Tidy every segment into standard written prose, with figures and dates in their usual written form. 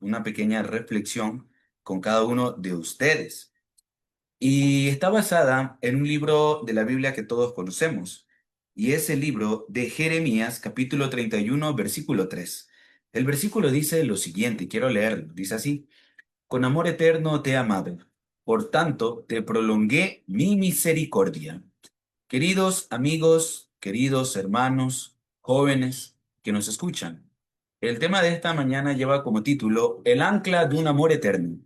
una pequeña reflexión con cada uno de ustedes. Y está basada en un libro de la Biblia que todos conocemos. Y es el libro de Jeremías, capítulo 31, versículo 3. El versículo dice lo siguiente, y quiero leerlo. Dice así: Con amor eterno te he amado, por tanto te prolongué mi misericordia. Queridos amigos, queridos hermanos, jóvenes que nos escuchan, el tema de esta mañana lleva como título El ancla de un amor eterno.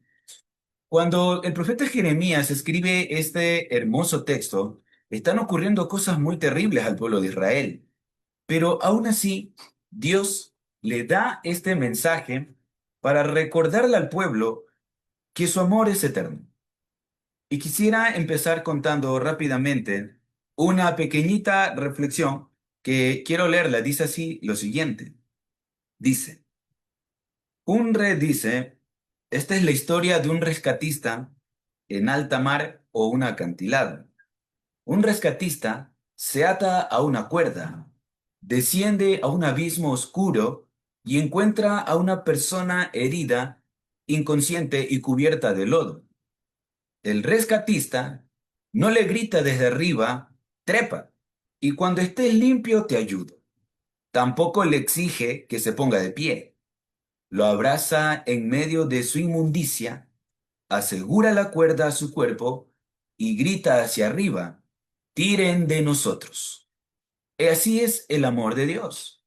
Cuando el profeta Jeremías escribe este hermoso texto, están ocurriendo cosas muy terribles al pueblo de Israel, pero aún así Dios le da este mensaje para recordarle al pueblo que su amor es eterno. Y quisiera empezar contando rápidamente una pequeñita reflexión que quiero leerla. Dice así lo siguiente. Dice, un rey dice, esta es la historia de un rescatista en alta mar o un acantilado. Un rescatista se ata a una cuerda, desciende a un abismo oscuro y encuentra a una persona herida, inconsciente y cubierta de lodo. El rescatista no le grita desde arriba, trepa, y cuando estés limpio te ayudo. Tampoco le exige que se ponga de pie. Lo abraza en medio de su inmundicia, asegura la cuerda a su cuerpo y grita hacia arriba, tiren de nosotros. Y así es el amor de Dios.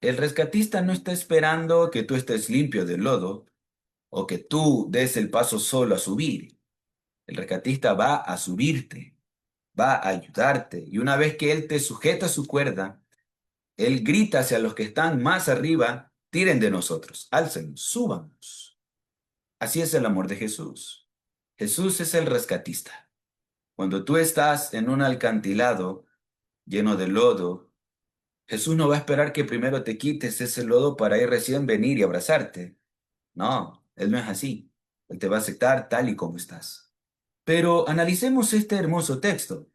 El rescatista no está esperando que tú estés limpio del lodo o que tú des el paso solo a subir. El rescatista va a subirte, va a ayudarte. Y una vez que Él te sujeta su cuerda, Él grita hacia los que están más arriba, tiren de nosotros, álcenos, súbanos. Así es el amor de Jesús. Jesús es el rescatista. Cuando tú estás en un alcantilado lleno de lodo, Jesús no va a esperar que primero te quites ese lodo para ir recién venir y abrazarte. No, Él no es así. Él te va a aceptar tal y como estás. Pero analicemos este hermoso texto.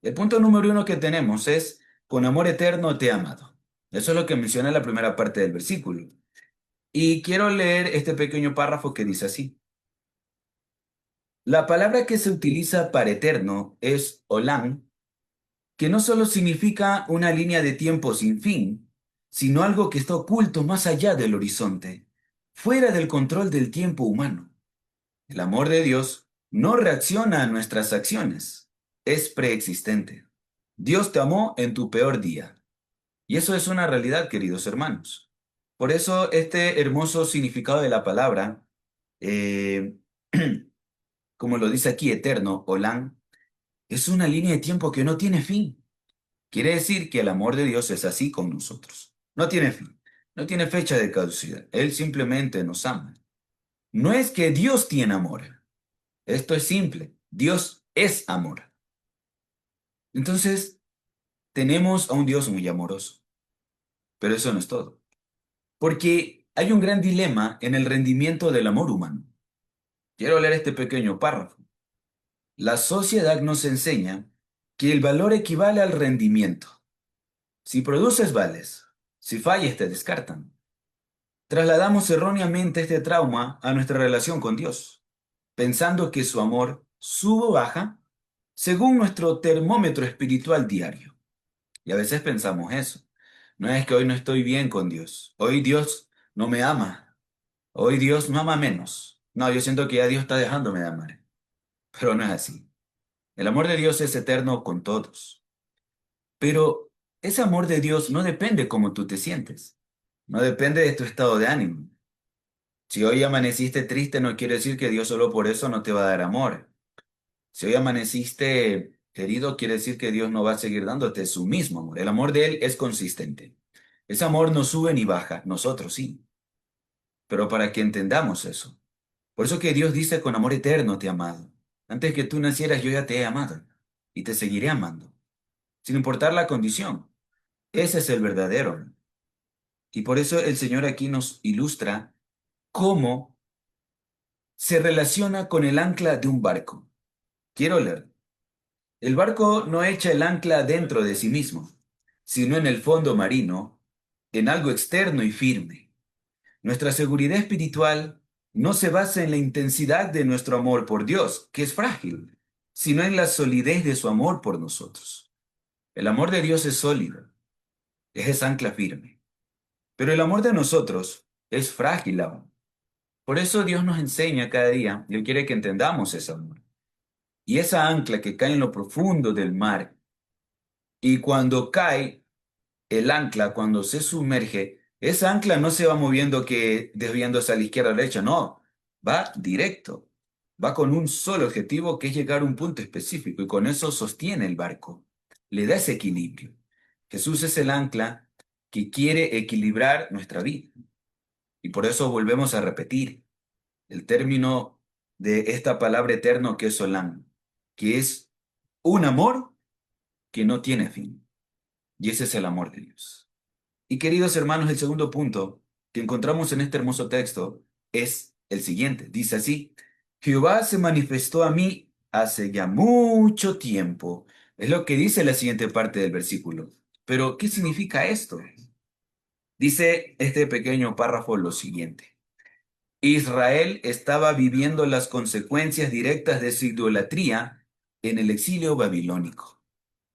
El punto número uno que tenemos es, con amor eterno te he amado. Eso es lo que menciona en la primera parte del versículo. Y quiero leer este pequeño párrafo que dice así. La palabra que se utiliza para eterno es olam, que no solo significa una línea de tiempo sin fin, sino algo que está oculto más allá del horizonte, fuera del control del tiempo humano. El amor de Dios no reacciona a nuestras acciones, es preexistente. Dios te amó en tu peor día. Y eso es una realidad, queridos hermanos. Por eso este hermoso significado de la palabra, eh, como lo dice aquí, eterno, Olam, es una línea de tiempo que no tiene fin. Quiere decir que el amor de Dios es así con nosotros. No tiene fin, no tiene fecha de caducidad. Él simplemente nos ama. No es que Dios tiene amor. Esto es simple. Dios es amor. Entonces, tenemos a un Dios muy amoroso. Pero eso no es todo. Porque hay un gran dilema en el rendimiento del amor humano. Quiero leer este pequeño párrafo. La sociedad nos enseña que el valor equivale al rendimiento. Si produces, vales. Si fallas, te descartan. Trasladamos erróneamente este trauma a nuestra relación con Dios, pensando que su amor sube o baja según nuestro termómetro espiritual diario. Y a veces pensamos eso. No es que hoy no estoy bien con Dios. Hoy Dios no me ama. Hoy Dios me ama menos. No, yo siento que ya Dios está dejándome de amar. Pero no es así. El amor de Dios es eterno con todos. Pero ese amor de Dios no depende cómo tú te sientes. No depende de tu estado de ánimo. Si hoy amaneciste triste, no quiere decir que Dios solo por eso no te va a dar amor. Si hoy amaneciste herido, quiere decir que Dios no va a seguir dándote su mismo amor. El amor de Él es consistente. Ese amor no sube ni baja, nosotros sí. Pero para que entendamos eso. Por eso que Dios dice con amor eterno te he amado. Antes que tú nacieras yo ya te he amado y te seguiré amando, sin importar la condición. Ese es el verdadero amor. Y por eso el Señor aquí nos ilustra cómo se relaciona con el ancla de un barco. Quiero leer. El barco no echa el ancla dentro de sí mismo, sino en el fondo marino, en algo externo y firme. Nuestra seguridad espiritual no se basa en la intensidad de nuestro amor por Dios, que es frágil, sino en la solidez de su amor por nosotros. El amor de Dios es sólido, es ancla firme, pero el amor de nosotros es frágil aún. Por eso Dios nos enseña cada día y Él quiere que entendamos ese amor. Y esa ancla que cae en lo profundo del mar, y cuando cae el ancla, cuando se sumerge, esa ancla no se va moviendo que desviándose a la izquierda o a la derecha, no, va directo, va con un solo objetivo que es llegar a un punto específico y con eso sostiene el barco, le da ese equilibrio. Jesús es el ancla que quiere equilibrar nuestra vida y por eso volvemos a repetir el término de esta palabra eterno que es Olam, que es un amor que no tiene fin y ese es el amor de Dios. Y queridos hermanos, el segundo punto que encontramos en este hermoso texto es el siguiente. Dice así, Jehová se manifestó a mí hace ya mucho tiempo. Es lo que dice la siguiente parte del versículo. Pero, ¿qué significa esto? Dice este pequeño párrafo lo siguiente. Israel estaba viviendo las consecuencias directas de su idolatría en el exilio babilónico.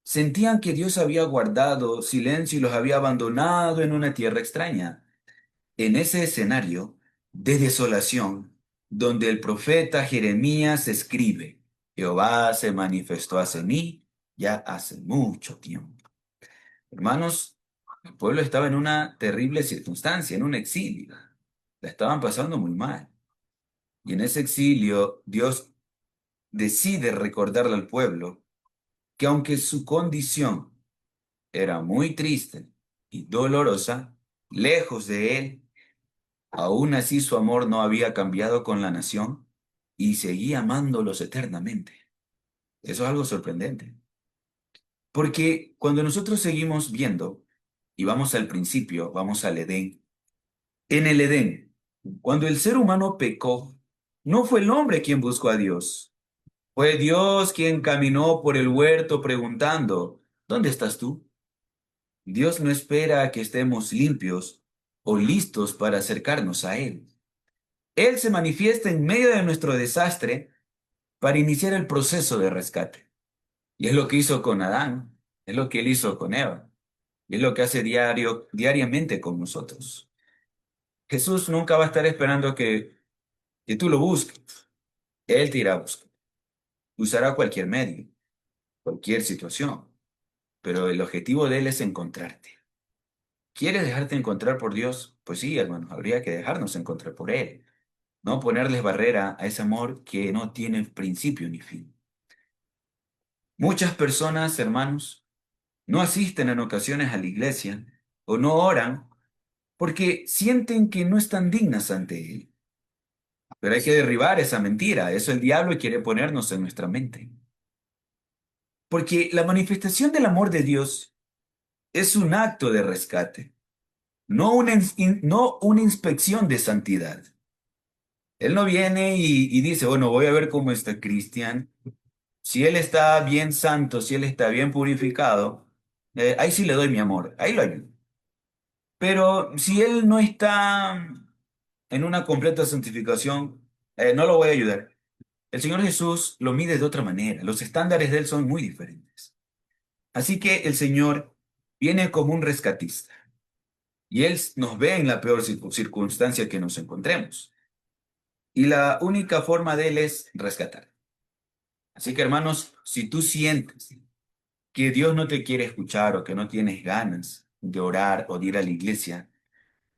Sentían que Dios había guardado silencio y los había abandonado en una tierra extraña. En ese escenario de desolación, donde el profeta Jeremías escribe, Jehová se manifestó hacia mí ya hace mucho tiempo. Hermanos, el pueblo estaba en una terrible circunstancia, en un exilio. La estaban pasando muy mal. Y en ese exilio, Dios decide recordarle al pueblo que aunque su condición era muy triste y dolorosa, lejos de él, aún así su amor no había cambiado con la nación y seguía amándolos eternamente. Eso es algo sorprendente. Porque cuando nosotros seguimos viendo y vamos al principio, vamos al Edén, en el Edén, cuando el ser humano pecó, no fue el hombre quien buscó a Dios, fue Dios quien caminó por el huerto preguntando, ¿dónde estás tú? Dios no espera a que estemos limpios o listos para acercarnos a Él. Él se manifiesta en medio de nuestro desastre para iniciar el proceso de rescate. Y es lo que hizo con Adán, es lo que Él hizo con Eva, y es lo que hace diariamente con nosotros. Jesús nunca va a estar esperando que tú lo busques. Él te irá a buscar. Usará cualquier medio, cualquier situación, pero el objetivo de Él es encontrarte. ¿Quieres dejarte encontrar por Dios? Pues sí, hermanos, habría que dejarnos encontrar por Él. No ponerles barrera a ese amor que no tiene principio ni fin. Muchas personas, hermanos, no asisten en ocasiones a la iglesia o no oran porque sienten que no están dignas ante Él. Pero hay que derribar esa mentira. Eso el diablo quiere ponernos en nuestra mente. Porque la manifestación del amor de Dios es un acto de rescate, no una inspección de santidad. Él no viene y dice, bueno, voy a ver cómo está Cristian. Si él está bien santo, si él está bien purificado, ahí sí le doy mi amor, ahí lo ayudo. Pero si él no está en una completa santificación, no lo voy a ayudar. El Señor Jesús lo mide de otra manera. Los estándares de él son muy diferentes. Así que el Señor viene como un rescatista y él nos ve en la peor circunstancia que nos encontremos. Y la única forma de él es rescatar. Así que hermanos, si tú sientes que Dios no te quiere escuchar o que no tienes ganas de orar o de ir a la iglesia,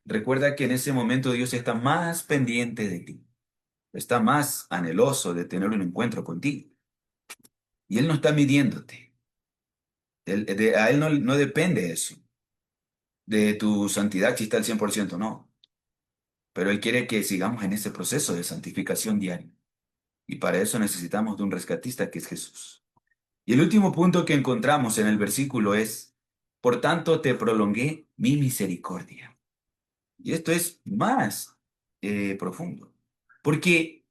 recuerda que en ese momento Dios está más pendiente de ti, está más anheloso de tener un encuentro contigo. Y Él no está midiéndote. A Él no depende eso, de tu santidad si está al 100% no. Pero Él quiere que sigamos en ese proceso de santificación diaria. Y para eso necesitamos de un rescatista que es Jesús. Y el último punto que encontramos en el versículo es, por tanto te prolongué mi misericordia. Y esto es más profundo, porque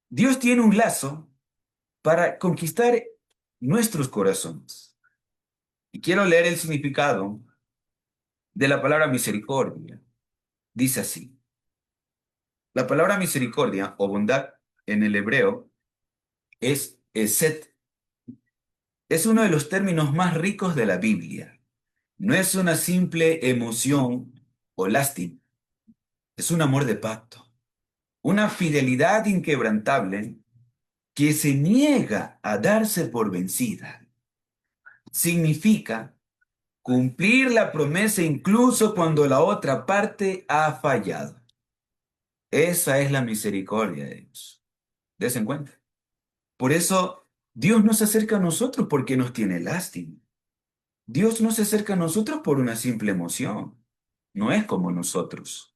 Dios tiene un lazo para conquistar nuestros corazones. Y quiero leer el significado de la palabra misericordia. Dice así. La palabra misericordia o bondad en el hebreo es eset. Es uno de los términos más ricos de la Biblia. No es una simple emoción o lástima, es un amor de pacto, una fidelidad inquebrantable que se niega a darse por vencida. Significa cumplir la promesa incluso cuando la otra parte ha fallado. Esa es la misericordia de Dios. Des en cuenta. Por eso Dios no se acerca a nosotros porque nos tiene lástima. Dios no se acerca a nosotros por una simple emoción. No es como nosotros,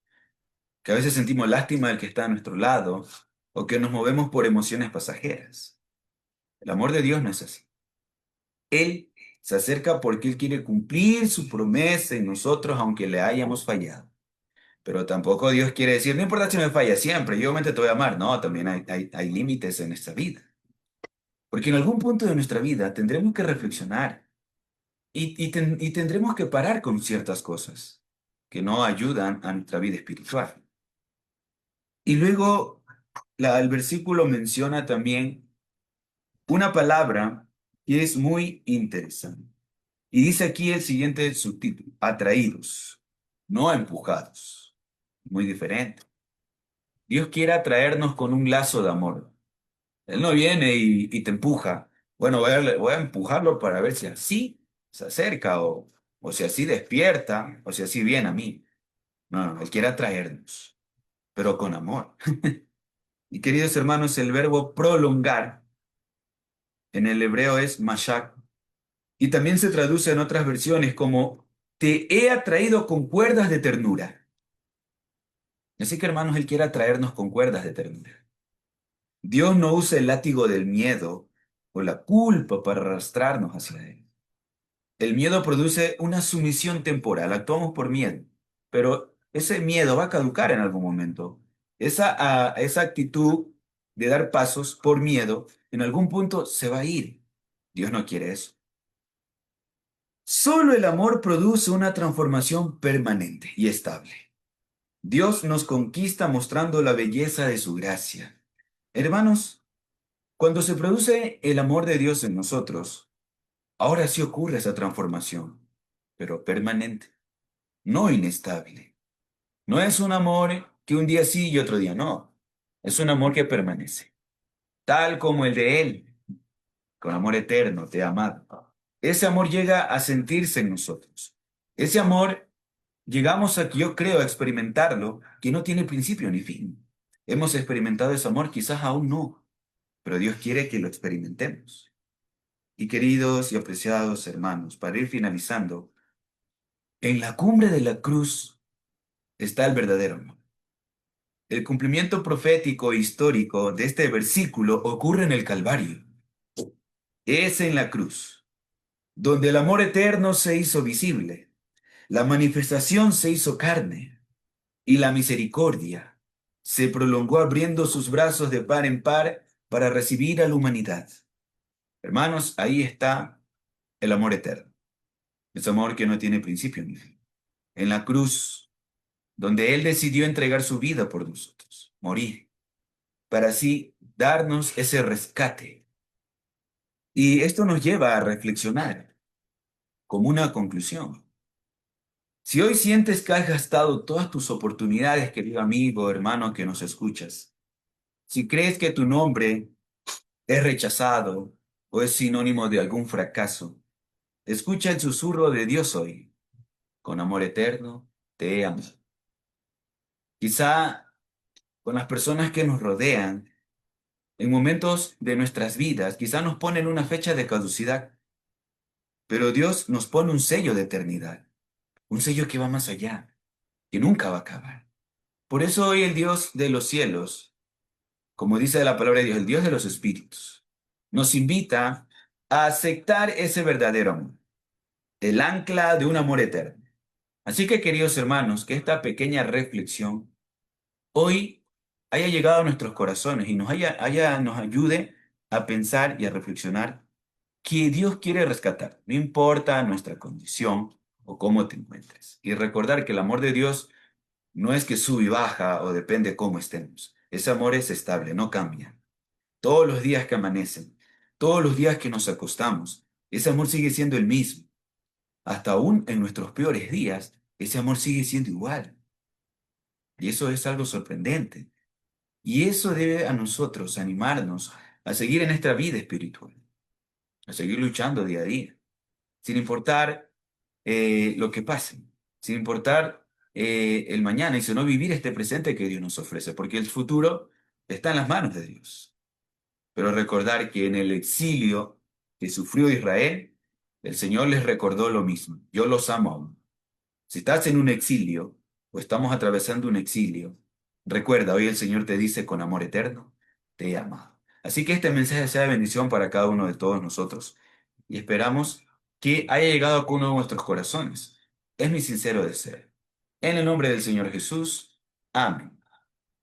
que a veces sentimos lástima del que está a nuestro lado o que nos movemos por emociones pasajeras. El amor de Dios no es así. Él se acerca porque Él quiere cumplir su promesa en nosotros aunque le hayamos fallado. Pero tampoco Dios quiere decir, no importa si me falla siempre, yo igualmente te voy a amar. No, también hay límites en esta vida. Porque en algún punto de nuestra vida tendremos que reflexionar y tendremos que parar con ciertas cosas que no ayudan a nuestra vida espiritual. Y luego el versículo menciona también una palabra que es muy interesante. Y dice aquí el siguiente subtítulo, atraídos, no empujados. Muy diferente. Dios quiere atraernos con un lazo de amor. Él no viene y te empuja. Bueno, voy a empujarlo para ver si así se acerca o si así despierta o si así viene a mí. No, no, Él quiere atraernos, pero con amor. Y queridos hermanos, el verbo prolongar en el hebreo es mashak y también se traduce en otras versiones como te he atraído con cuerdas de ternura. Así que hermanos, Él quiere atraernos con cuerdas de ternura. Dios no usa el látigo del miedo o la culpa para arrastrarnos hacia Él. El miedo produce una sumisión temporal, actuamos por miedo, pero ese miedo va a caducar en algún momento. Esa actitud de dar pasos por miedo, en algún punto se va a ir. Dios no quiere eso. Solo el amor produce una transformación permanente y estable. Dios nos conquista mostrando la belleza de su gracia. Hermanos, cuando se produce el amor de Dios en nosotros, ahora sí ocurre esa transformación, pero permanente, no inestable. No es un amor que un día sí y otro día no. Es un amor que permanece, tal como el de Él, con amor eterno, te ha amado. Ese amor llega a sentirse en nosotros. Ese amor llegamos a, yo creo, a experimentarlo, que no tiene principio ni fin. Hemos experimentado ese amor, quizás aún no, pero Dios quiere que lo experimentemos. Y queridos y apreciados hermanos, para ir finalizando, en la cumbre de la cruz está el verdadero amor. El cumplimiento profético e histórico de este versículo ocurre en el Calvario. Es en la cruz, donde el amor eterno se hizo visible, la manifestación se hizo carne y la misericordia se prolongó abriendo sus brazos de par en par para recibir a la humanidad. Hermanos, ahí está el amor eterno, ese amor que no tiene principio ni fin. En la cruz, donde Él decidió entregar su vida por nosotros, morir, para así darnos ese rescate. Y esto nos lleva a reflexionar como una conclusión. Si hoy sientes que has gastado todas tus oportunidades, querido amigo, hermano que nos escuchas, si crees que tu nombre es rechazado o es sinónimo de algún fracaso, escucha el susurro de Dios hoy. Con amor eterno, te amo. Quizá con las personas que nos rodean, en momentos de nuestras vidas, quizá nos ponen una fecha de caducidad, pero Dios nos pone un sello de eternidad, un sello que va más allá, que nunca va a acabar. Por eso hoy el Dios de los cielos, como dice la palabra de Dios, el Dios de los espíritus, nos invita a aceptar ese verdadero amor, el ancla de un amor eterno. Así que, queridos hermanos, que esta pequeña reflexión hoy haya llegado a nuestros corazones y nos ayude a pensar y a reflexionar que Dios quiere rescatar, no importa nuestra condición o cómo te encuentres. Y recordar que el amor de Dios No es que sube y baja o depende cómo estemos. Ese amor es estable, no cambia. Todos los días que amanecen, todos los días que nos acostamos, ese amor sigue siendo el mismo. Hasta aún en nuestros peores días, ese amor sigue siendo igual. Y eso es algo sorprendente. Y eso debe a nosotros animarnos a seguir en esta vida espiritual, a seguir luchando día a día, sin importar lo que pase, sin importar el mañana y sino vivir este presente que Dios nos ofrece, porque el futuro está en las manos de Dios. Pero recordar que en el exilio que sufrió Israel, el Señor les recordó lo mismo. Yo los amo aún. Si estás en un exilio o estamos atravesando un exilio, recuerda, hoy el Señor te dice con amor eterno, te he amado. Así que este mensaje sea de bendición para cada uno de todos nosotros y esperamos que haya llegado a cada uno de nuestros corazones. Es mi sincero deseo. En el nombre del Señor Jesús. Amén.